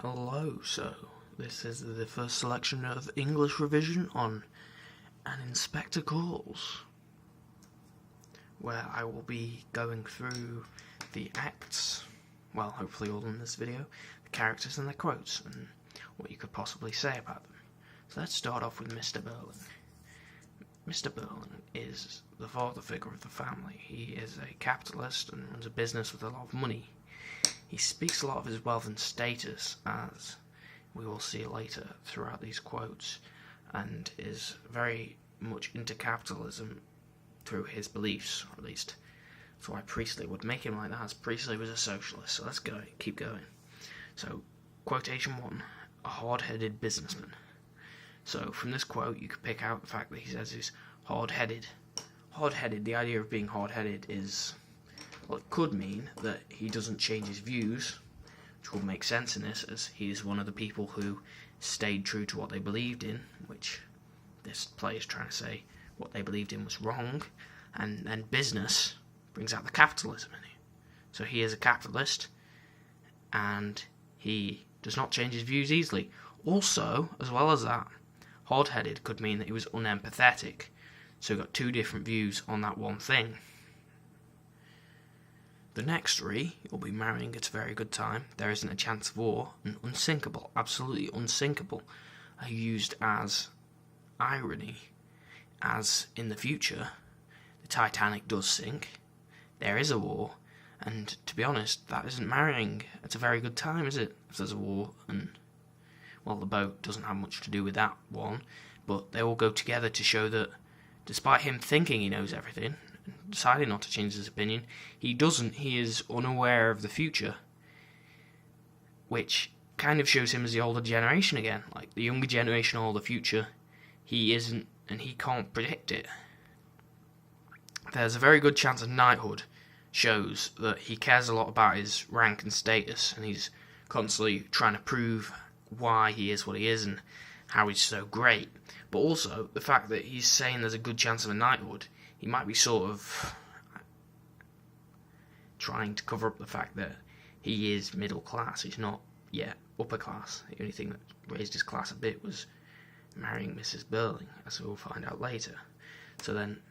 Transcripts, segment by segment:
Hello, so this is the first selection of English revision on An Inspector Calls, where I will be going through the acts, well, hopefully all in this video, the characters and their quotes, and what you could possibly say about them. So let's start off with Mr. Birling. Mr. Birling is the father figure of the family. He is a capitalist and runs a business with a lot of money. He speaks a lot of his wealth and status, as we will see later throughout these quotes, and is very much into capitalism through his beliefs, or at least that's why Priestley would make him like that, as Priestley was a socialist. So let's keep going. So, quotation 1, a hard-headed businessman. So from this quote you could pick out the fact that he says he's hard-headed. Hard-headed, the idea of being hard-headed is, well, it could mean that he doesn't change his views, which would make sense in this, as he is one of the people who stayed true to what they believed in, which this play is trying to say what they believed in was wrong, and then business brings out the capitalism in it. So he is a capitalist, and he does not change his views easily. Also, as well as that, hard-headed could mean that he was unempathetic, so he got two different views on that one thing. The next three, you'll be marrying at a very good time, there isn't a chance of war, and unsinkable, absolutely unsinkable, are used as irony, as in the future, the Titanic does sink, there is a war, and to be honest, that isn't marrying at a very good time, is it? If there's a war, and, well, the boat doesn't have much to do with that one, but they all go together to show that, despite him thinking he knows everything, deciding not to change his opinion, he doesn't. He is unaware of the future, which kind of shows him as the older generation again. Like, the younger generation or the future, he isn't, and he can't predict it. There's a very good chance of knighthood shows that he cares a lot about his rank and status, and he's constantly trying to prove why he is what he is and how he's so great. But also, the fact that he's saying there's a good chance of a knighthood, he might be sort of trying to cover up the fact that he is middle class. He's not yet upper class. The only thing that raised his class a bit was marrying Mrs. Birling, as we'll find out later. So then,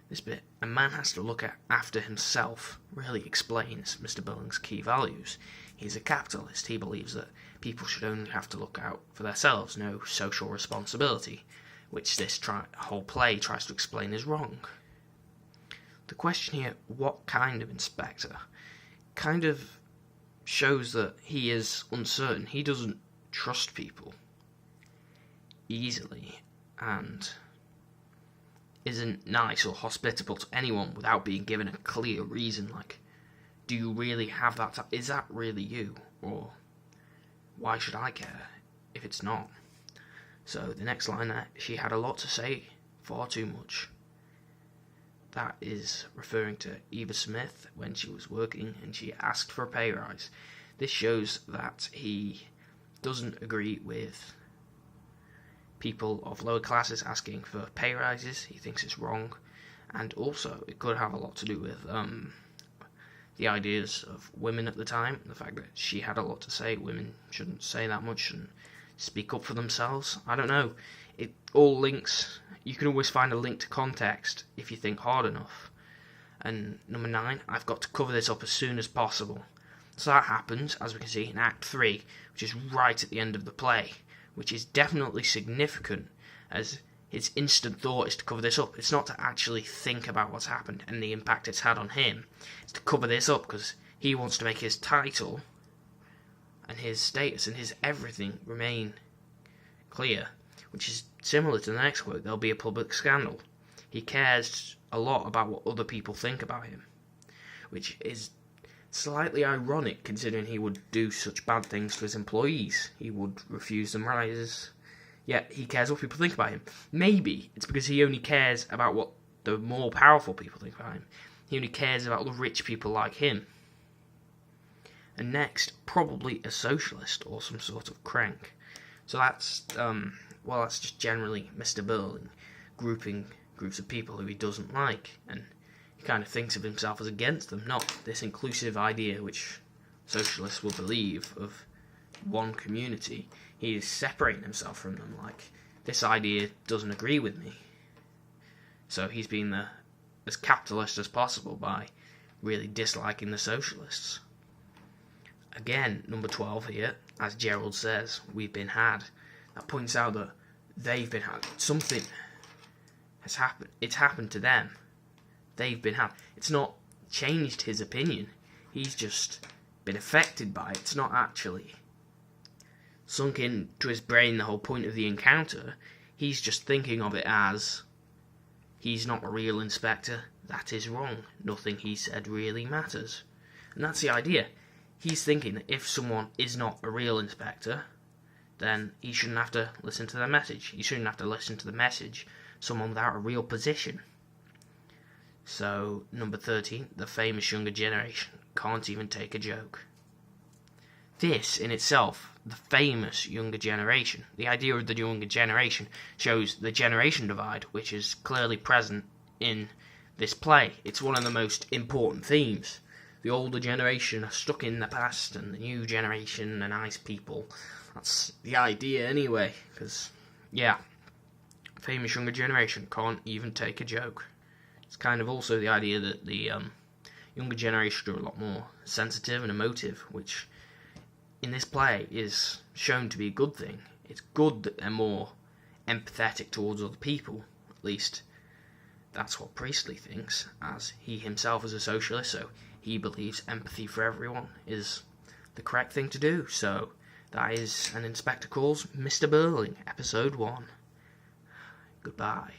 this bit, a man has to look after himself, really explains Mr. Birling's key values. He's a capitalist. He believes that people should only have to look out for themselves, no social responsibility, which this whole play tries to explain is wrong. The question here, what kind of inspector, kind of shows that he is uncertain. He doesn't trust people easily, and isn't nice or hospitable to anyone without being given a clear reason, like, do you really have that? Is that really you? Or why should I care if it's not? So the next line there, she had a lot to say, far too much. That is referring to Eva Smith when she was working and she asked for a pay rise. This shows that he doesn't agree with people of lower classes asking for pay rises. He thinks it's wrong, and also it could have a lot to do with the ideas of women at the time, the fact that she had a lot to say. Women shouldn't say that much and speak up for themselves. I don't know. It all links. You can always find a link to context if you think hard enough. And number 9, I've got to cover this up as soon as possible. So that happens, as we can see, in Act 3, which is right at the end of the play, which is definitely significant, as his instant thought is to cover this up. It's not to actually think about what's happened and the impact it's had on him. It's to cover this up because he wants to make his title and his status and his everything remain clear, which is similar to the next quote, there'll be a public scandal. He cares a lot about what other people think about him, which is slightly ironic considering he would do such bad things to his employees. He would refuse them raises, yet he cares what people think about him. Maybe it's because he only cares about what the more powerful people think about him. He only cares about the rich people like him. And next, probably a socialist or some sort of crank. So that's, that's just generally Mr. Birling grouping groups of people who he doesn't like, and he kind of thinks of himself as against them, not this inclusive idea which socialists will believe of one community, he is separating himself from them. Like, this idea doesn't agree with me. So he's been as capitalist as possible by really disliking the socialists. Again, number 12 here, as Gerald says, we've been had. That points out that they've been had. Something has happened. It's happened to them. They've been had. It's not changed his opinion. He's just been affected by it. It's not actually sunk into his brain the whole point of the encounter. He's just thinking of it as, he's not a real inspector. That is wrong. Nothing he said really matters. And that's the idea. He's thinking that if someone is not a real inspector, then he shouldn't have to listen to their message. He shouldn't have to listen to the message of someone without a real position. So, number 13, the famous younger generation can't even take a joke. This, in itself, the famous younger generation, the idea of the younger generation, shows the generation divide, which is clearly present in this play. It's one of the most important themes. The older generation are stuck in the past, and the new generation are nice people. That's the idea anyway, because, yeah, famous younger generation can't even take a joke. It's kind of also the idea that the younger generation are a lot more sensitive and emotive, which in this play is shown to be a good thing. It's good that they're more empathetic towards other people. At least that's what Priestley thinks, as he himself is a socialist, so he believes empathy for everyone is the correct thing to do. So that is An Inspector Calls Mr. Birling, Episode 1. Goodbye.